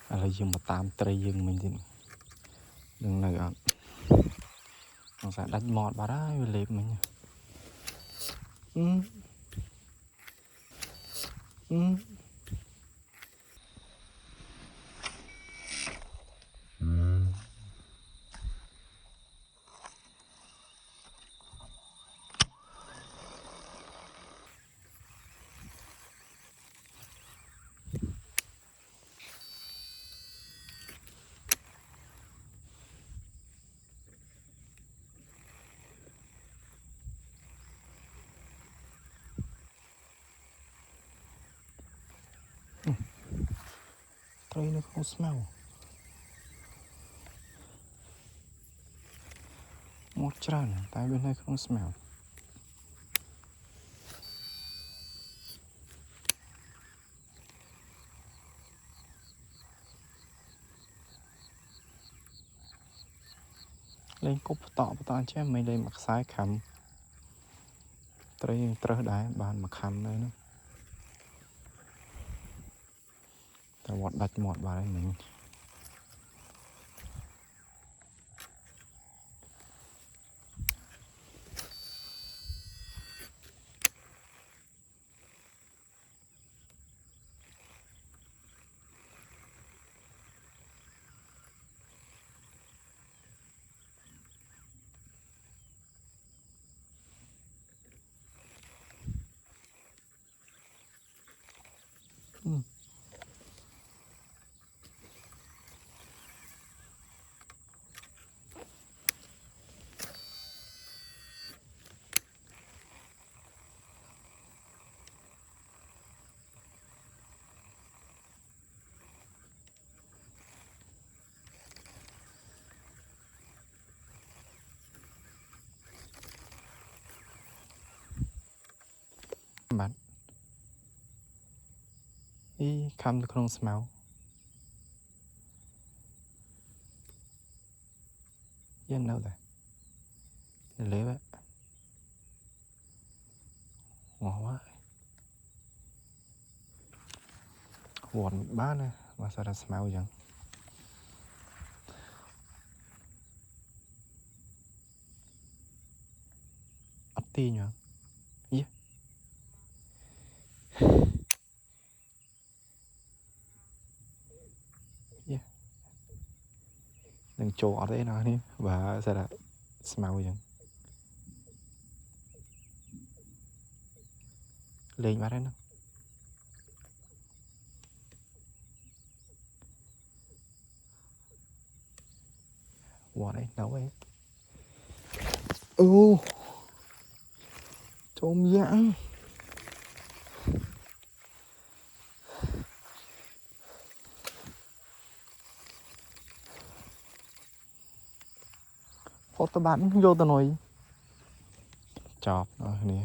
là dùng một tam tây dương mình thì đừng này ạ nó sẽ đánh mọt vào đó với liệp mình Tây nó không smell một tràn tại bên này không smell lên cúp tọ chứ mình đây mặc sai khăm Tây trơ đá bàn mặc khăm đây nữaแต่วอดดัดหมดว่าอะไรหนึ่งบัดอีคำตะครงสมาวยันเอาแต่เละแบบหัวว่าหัวบ้านนะมาสารสมาวยังอัดตียังยี่ยี่หนึ่งโจอดได้นะนี่ว่าสารสมาวยังเล่นมาได้นะหัวได้เดาไว้โอ้จมยังพอตะบันโยตะหน่อยจอบนี่